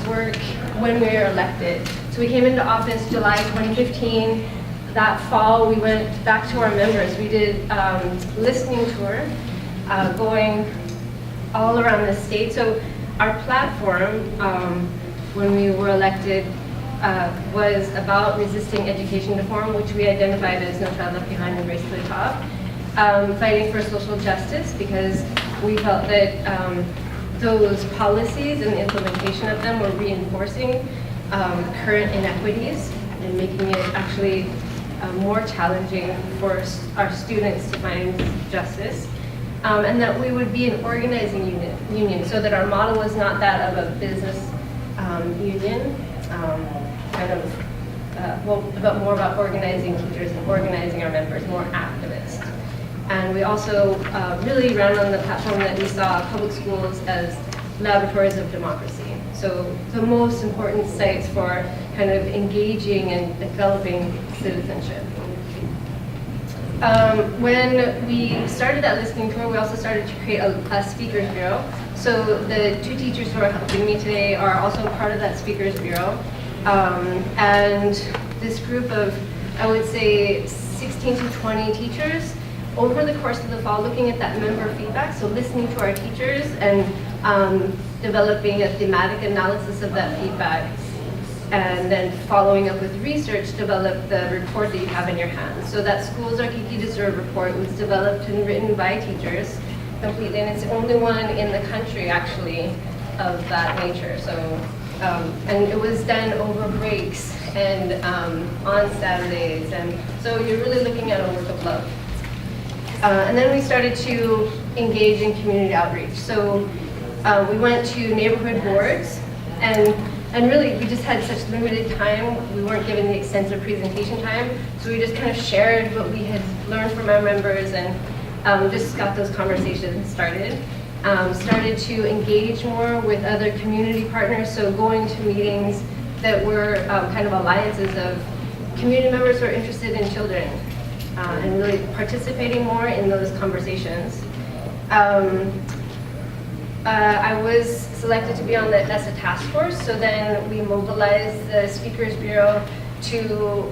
work when we were elected. So we came into office July 2015. That fall, we went back to our members. We did listening tour, going all around the state. So our platform, when we were elected, was about resisting education reform, which we identified as No Child Left Behind and Race to the Top, fighting for social justice, because we felt that those policies and the implementation of them were reinforcing current inequities and making it actually more challenging for our students to find justice. And that we would be an organizing union, so that our model was not that of a business union, but more about organizing teachers and organizing our members, more activists. And we also really ran on the platform that we saw public schools as laboratories of democracy. So the most important sites for kind of engaging and developing citizenship. When we started that listening tour, we also started to create a speakers bureau. So the two teachers who are helping me today are also part of that speakers bureau. And this group of, I would say, 16 to 20 teachers, over the course of the fall, looking at that member feedback, so listening to our teachers and developing a thematic analysis of that feedback, and then following up with research, develop the report that you have in your hands. So that Schools Our Keiki Deserve report was developed and written by teachers completely, and it's the only one in the country, actually, of that nature. So, and it was done over breaks and on Saturdays, and so you're really looking at a work of love. And then we started to engage in community outreach. So we went to neighborhood boards, and really we just had such limited time. We weren't given the extensive presentation time, so we just kind of shared what we had learned from our members and just got those conversations started. Started to engage more with other community partners, so going to meetings that were kind of alliances of community members who are interested in children. And really participating more in those conversations. I was selected to be on the ESSA task force, so then we mobilized the Speakers Bureau to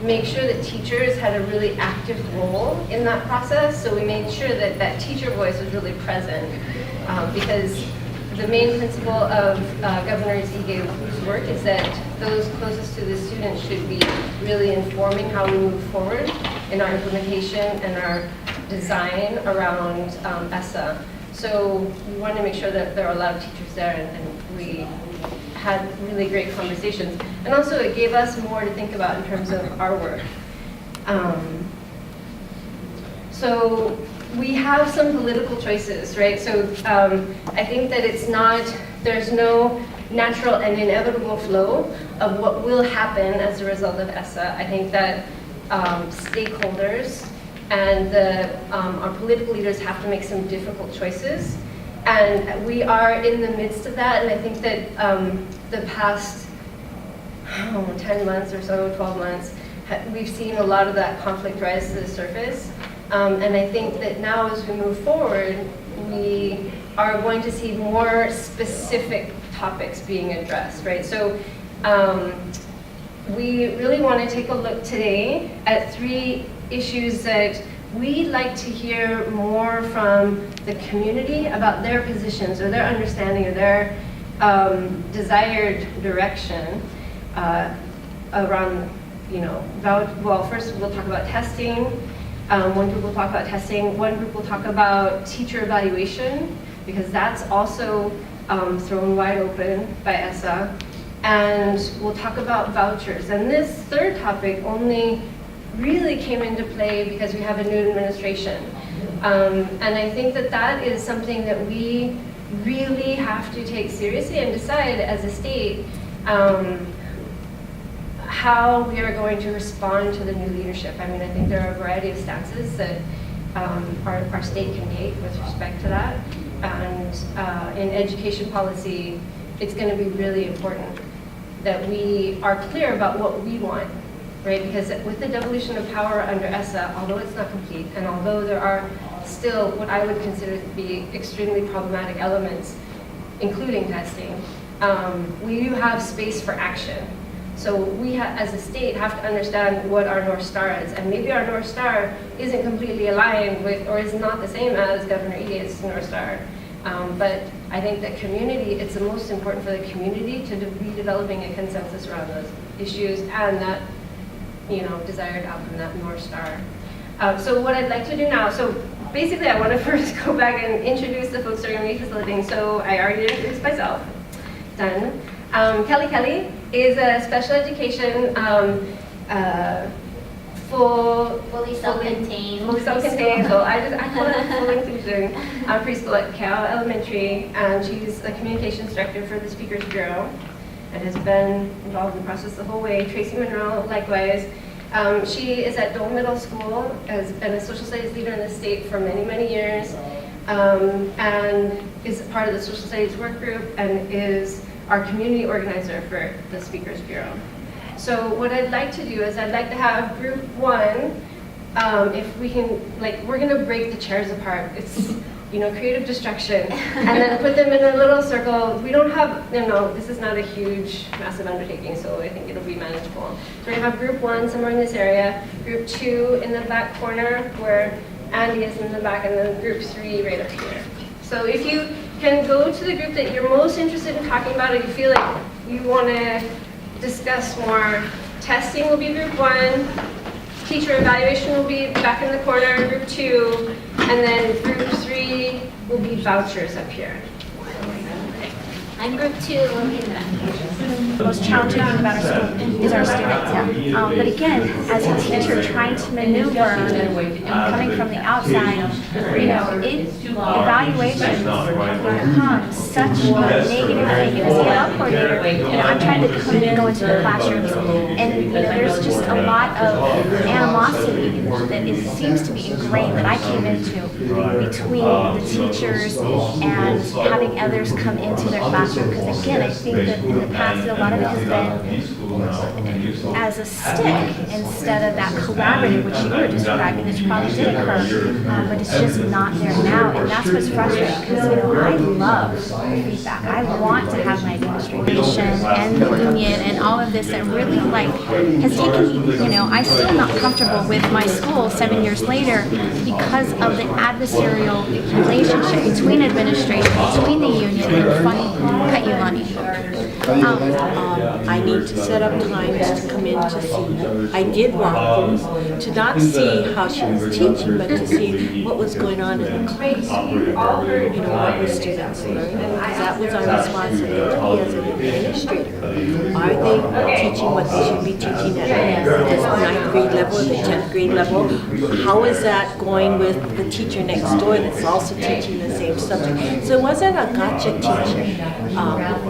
make sure that teachers had a really active role in that process. So we made sure that that teacher voice was really present, because the main principle of Governor Ezekiel's work is that those closest to the students should be really informing how we move forward in our implementation and our design around ESSA. So we wanted to make sure that there are a lot of teachers there, and we had really great conversations. And also it gave us more to think about in terms of our work. So we have some political choices, right? So I think that there's no natural and inevitable flow of what will happen as a result of ESSA. I think that stakeholders and our political leaders have to make some difficult choices. And we are in the midst of that, and I think that the past 10 months or so, 12 months, we've seen a lot of that conflict rise to the surface. And I think that now as we move forward, we are going to see more specific topics being addressed, right? So we really want to take a look today at 3 issues that we'd like to hear more from the community about their positions or their understanding or their desired direction around, well, first we'll talk about testing. One group will talk about testing. One group will talk about teacher evaluation, because that's also thrown wide open by ESSA. And we'll talk about vouchers. And this third topic only really came into play because we have a new administration. And I think that that is something that we really have to take seriously and decide as a state how we are going to respond to the new leadership. I mean, I think there are a variety of stances that our state can take with respect to that. And in education policy, it's going to be really important that we are clear about what we want, right? Because with the devolution of power under ESSA, although it's not complete, and although there are still what I would consider to be extremely problematic elements, including testing, we have space for action. So we, as a state, have to understand what our North Star is. And maybe our North Star isn't completely aligned with, or is not the same as Governor Edith's North Star. But I think that community, it's the most important for the community to be developing a consensus around those issues and that, desired outcome, that North Star. So what I'd like to do now, so basically I want to first go back and introduce the folks that are going to be facilitating. So I already introduced myself. Done. Kelly is a special education, fully self-contained. So I call it full inclusion preschool at Cal Elementary, and she's a communications director for the Speakers Bureau, and has been involved in the process the whole way. Tracy Monroe, likewise. She is at Dole Middle School, has been a social studies leader in the state for many, many years, and is part of the social studies work group, and is our community organizer for the Speakers Bureau. So what I'd like to do is I'd like to have group one, if we can, we're gonna break the chairs apart. It's, creative destruction. And then put them in a little circle. We don't have, this is not a huge, massive undertaking, so I think it'll be manageable. So we have group one somewhere in this area, group two in the back corner where Andy is in the back, and then group three right up here. So if you can go to the group that you're most interested in talking about, if you feel like you want to discuss more, testing will be group one, teacher evaluation will be back in the corner, group two, and then group three will be vouchers up here. I'm group two. The most challenging thing about our school is our students. But again, as a teacher trying to maneuver and coming from the outside, evaluations become such a negative thing. As a head coordinator, I'm trying to go into the classrooms, and there's just a lot of animosity that seems to be ingrained that I came into between the teachers and having others come into their classroom. Because again, I think that in the past, a lot of it has been as a stick instead of that collaborative, which you were describing, which probably did occur, but it's just not there now, and that's what's frustrating. Because I love feedback. I want to have my administration and the union and all of this that really has taken me. I'm still not comfortable with my school 7 years later because of the adversarial relationship between administration, between the union, and funny. I need to set up times to come in to see. I did walk to not see how she was teaching, but to see what was going on in the class. What the students learned. Because that was our responsibility as an administrator. Are they teaching what they should be teaching at the 9th grade level, the 10th grade level? How is that going with the teacher next door that's also teaching the same subject? So it wasn't a gotcha teacher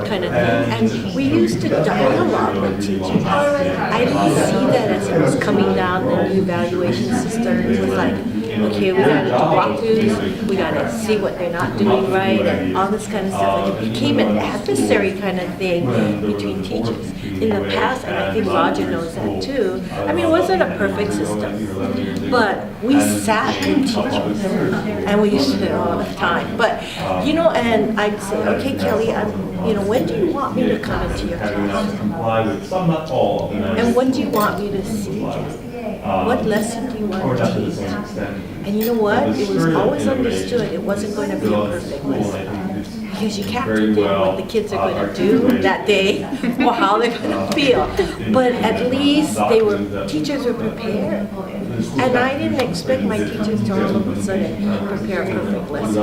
kind of thing. And we used to dialogue with teachers. I didn't see that as it was coming down the new evaluation system. It was like, okay, we got to do walkthroughs, we got to see what they're not doing right, and all this kind of stuff. And it became an adversary kind of thing between teachers. In the past, and I think Roger knows that too, it wasn't a perfect system, but we sat with teachers, and we used to do it all the time. But, and I'd say, okay, Kelly, when do you want me to come into your class? And what do you want me to see? What lesson do you want to teach? And you know what? It was always understood it wasn't going to be a perfect lesson. Because you can't predict what the kids are going to do that day or how they're going to feel. But at least teachers were prepared. And I didn't expect my teachers to all of a sudden prepare a perfect lesson.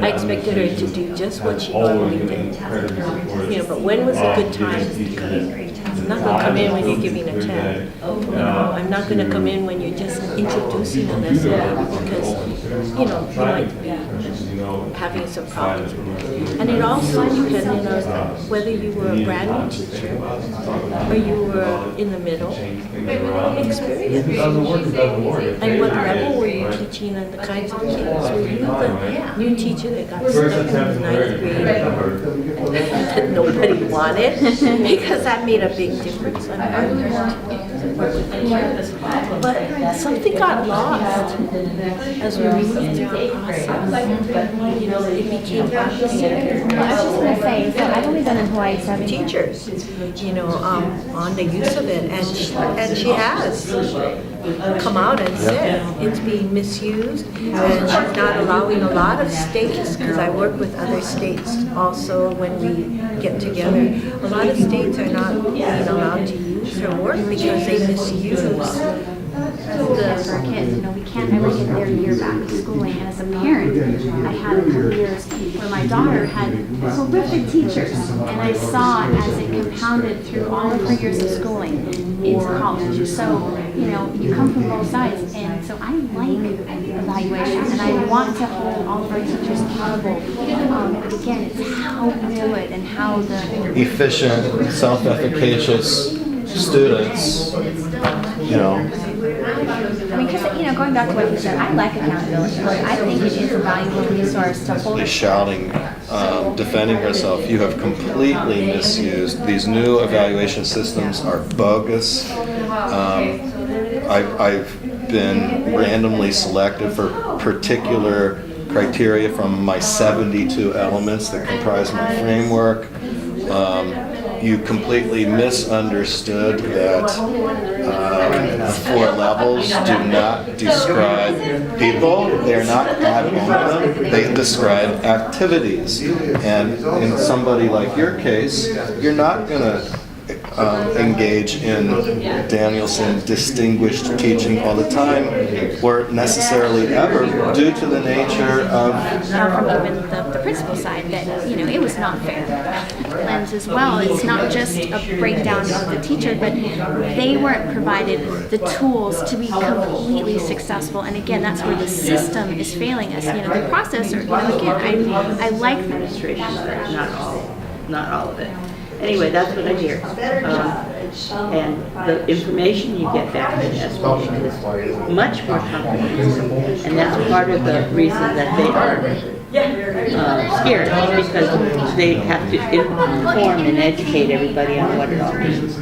I expected her to do just what she normally did. But when was a good time to come in? I'm not going to come in when you're giving a 10. I'm not going to come in when you're just introducing a lesson because, you might be having some problems. And it also depended on whether you were a brand new teacher or you were in the middle, experience. And what level were you teaching and the kinds of kids? Were you the new teacher that got stuck in the 9th grade that nobody wanted? Because that made a big difference on how you wanted. work with them here. But something got lost as we moved through the process. You know, it became opposite. Well, I was just gonna say, so I've only been in Hawaii 7 years. Teachers, you know, on the use of it, and she has come out and said it's being misused, and she's not allowing a lot of states, because I work with other states also when we get together. A lot of states are not being allowed to use her work because they misuse For kids, you know, we can't ever get their year back of schooling. And as a parent, I had a couple years where my daughter had horrific teachers, and I saw as it compounded through all of her years of schooling into college. So, you know, you come from both sides, and so I like evaluation, and I want to hold all of our teachers accountable. But again, it's how we do it and how the efficient, self-efficacious students, you know. I mean, because, you know, going back to what you said, I like accountability. I think it is a valuable resource to hold. She's shouting, defending herself. You have completely misused. These new evaluation systems are bogus. I've been randomly selected for particular criteria from my 72 elements that comprise my framework. You completely misunderstood that the 4 levels do not describe people. They're not them. They describe activities. And in somebody like your case, you're not going to engage in Danielson distinguished teaching all the time, or necessarily ever, due to the nature of... From even the principal side, that, you know, it was not fair lens as well. It's not just a breakdown of the teacher, but they weren't provided the tools to be completely successful. And again, that's where the system is failing us. You know, the processor, you know, again, I like the administration, not all of it. Anyway, that's what I hear. And the information you get back from the education is much more comprehensive. And that's part of the reason that they are scared, because they have to inform and educate everybody on what it all means.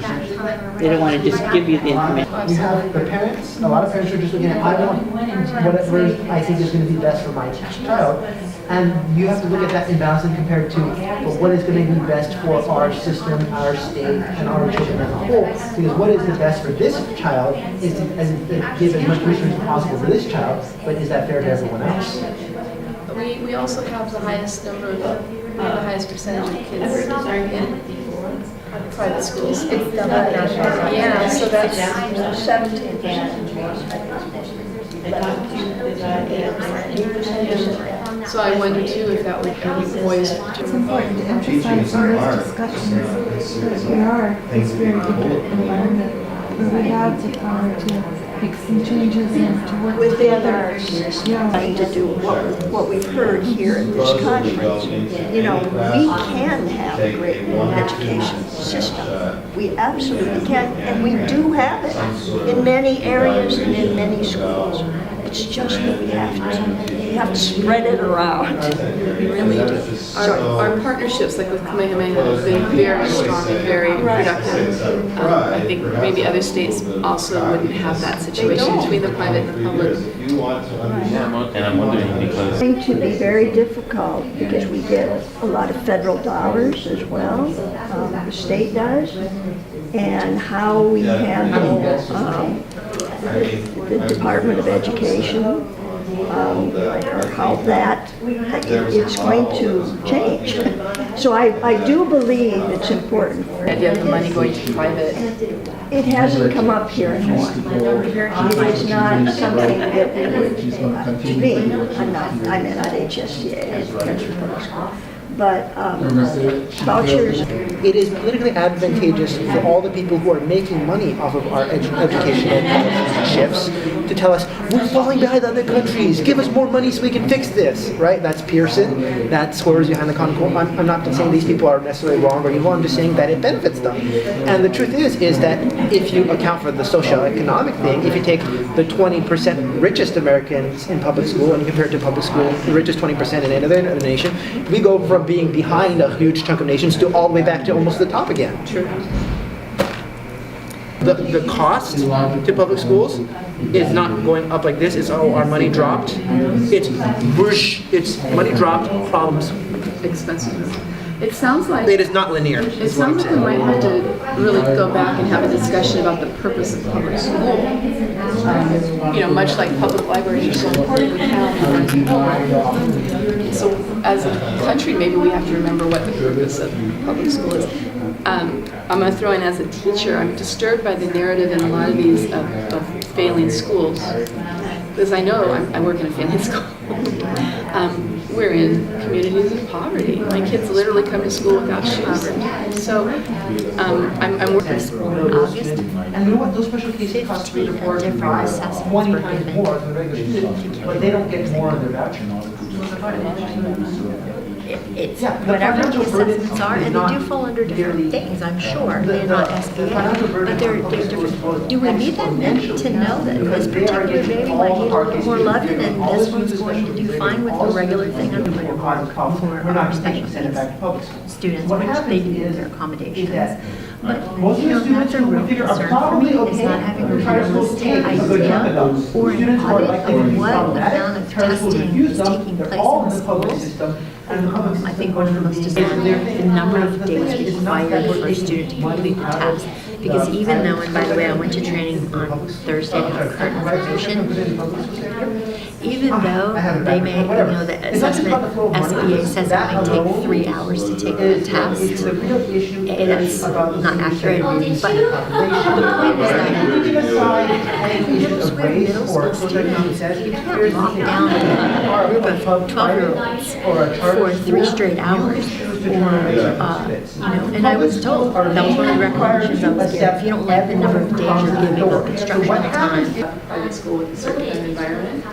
They don't want to just give you the information. You have the parents, a lot of parents are just looking at, I want whatever I think is going to be best for my child. And you have to look at that imbalance and compare it to, well, what is going to be best for our system, our state, and our children as a whole. Because what is the best for this child is to give as much resources as possible for this child, but is that fair to everyone else? We also have the highest number of, the highest percentage of kids in private schools. It's double. Yeah, so that's 17%. So I wonder too if that would be boys. It's important to emphasize in those discussions that we are this very difficult environment where we have the power to make some changes and to work with together. Trying to do what we've heard here in this conference. You know, we can have a great education system. We absolutely can, and we do have it in many areas and in many schools. It's just that we have to spread it around. We really do. Our partnerships, like with Kamehameha, have been very strong and very productive. I think maybe other states also wouldn't have that situation between the private and the public. And I'm wondering because... It's going to be very difficult because we get a lot of federal dollars as well, the state does, and how we handle the Department of Education, or how that, it's going to change. So I do believe it's important. And you have the money going to private. It hasn't come up here in Hawaii. It is not something that we would, to me, I'm in at HSCA, Country Public School. But vouchers. It is politically advantageous for all the people who are making money off of our educational shifts to tell us, we're falling behind other countries, give us more money so we can fix this, right? That's Pearson, that's Squares Behind the Concord. I'm not saying these people are necessarily wrong or evil, I'm just saying that it benefits them. And the truth is that if you account for the socioeconomic thing, if you take the 20% richest Americans in public school and you compare it to public school, the richest 20% in any other nation, we go from being behind a huge chunk of nations to all the way back to almost the top again. True. the cost to public schools is not going up like this. It's, oh, our money dropped. It's whoosh, it's money dropped, problems. Expensive. It sounds like. It is not linear. It sounds like we might have to really go back and have a discussion about the purpose of public school. You know, much like public libraries are so important, we have. So as a country, maybe we have to remember what the purpose of public school is. I'm going to throw in as a teacher, I'm disturbed by the narrative in a lot of these of failing schools. Because I know I work in a failing school. We're in communities of poverty. My kids literally come to school without shoes. So I'm working In August, And you know what? Those special cases cost 3 to 4 to 5, 20 times more than the regular kids. But they don't get more on their voucher. it's whatever the assessments are, and they do fall under different things, I'm sure. They're not SBA, but they're different. Do we need them then to know that this particular baby might need a little more loving and this one's going to do fine with the regular thing under for our special needs students, which they do their accommodations. But, you know, that's a real concern for me, is not having a realistic idea or an audit of what amount of testing is taking place in the schools. I think one of the most disturbing is the number of days required for a student to complete the test. Because even though, and by the way, I went to training on Thursday on current information, even though they may, you know, the assessment, SBA says it might take 3 hours to take the test. It's not accurate, but the point is that middle school students, you can't lock down a group of 12-year-olds for 3 straight hours. Or, you know, and I was told, that was one of the recommendations I was given, if you don't like the number of days you're giving up instructional time. Private school with a certain kind of environment,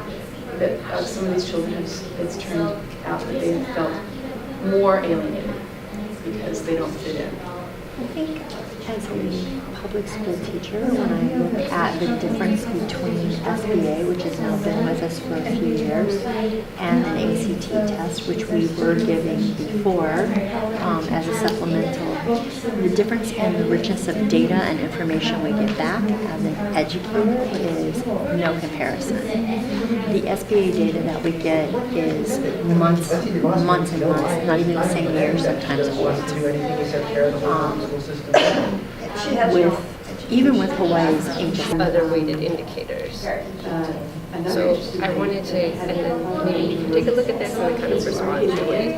that some of these children, it's turned out that they have felt more alienated because they don't fit in. I think as a public school teacher, when I look at the difference between SBA, which has now been with us for a few years, and an ACT test, which we were giving before as a supplemental, the difference in the richness of data and information we get back as an educator is no comparison. The SBA data that we get is months and months, not even the same year, sometimes olds. Even with Hawaii's EIH. Other weighted indicators. So I wanted to, and then maybe you can take a look at this and then kind of respond to it.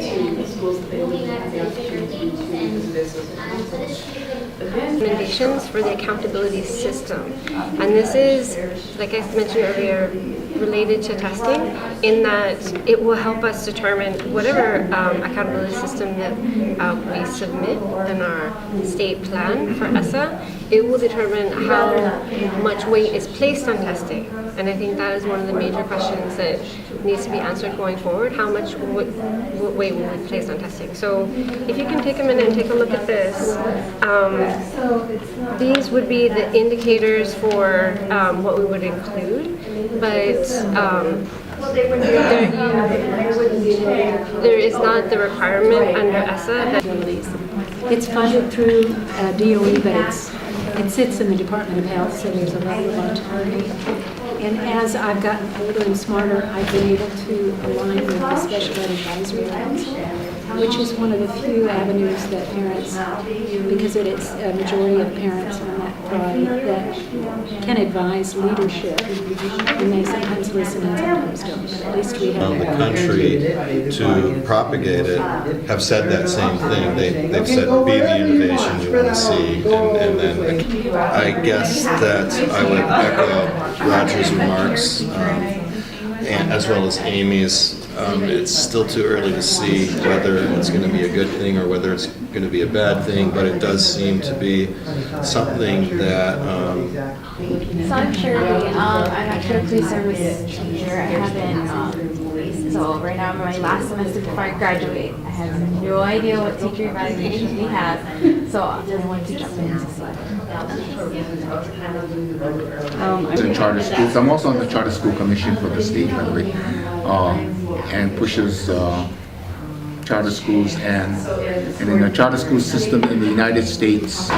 Recommendations for the accountability system. And this is, like I mentioned earlier, related to testing in that it will help us determine whatever accountability system that we submit in our state plan for ESSA, it will determine how much weight is placed on testing. And I think that is one of the major questions that needs to be answered going forward. How much what weight will be placed on testing? So if you can take a minute and take a look at this, these would be the indicators for what we would include, but there is not the requirement under ESSA that it's funded through DOE, but it sits in the Department of Health, so there's a level of autonomy. And as I've gotten older and smarter, I've been able to align with the Special Ed Advisory Council, which is one of the few avenues that parents, because it is a majority of parents on that body that can advise leadership, and they sometimes listen and sometimes don't, but at least we have the country to propagate it have said that same thing. They've said, be the innovation you want to see, and then I guess that I would echo Roger's remarks, and as well as Amy's. It's still too early to see whether it's going to be a good thing or whether it's going to be a bad thing, but it does seem to be something that So I'm Shirley. I'm actually a police service teacher. I haven't, so right now I'm in my last semester before I graduate. I have no idea what teacher evaluations we have, so I just wanted to jump in and see. In charter schools. I'm also on the charter school commission for the state, by the way, and pushes charter schools and in the charter school system in the United States.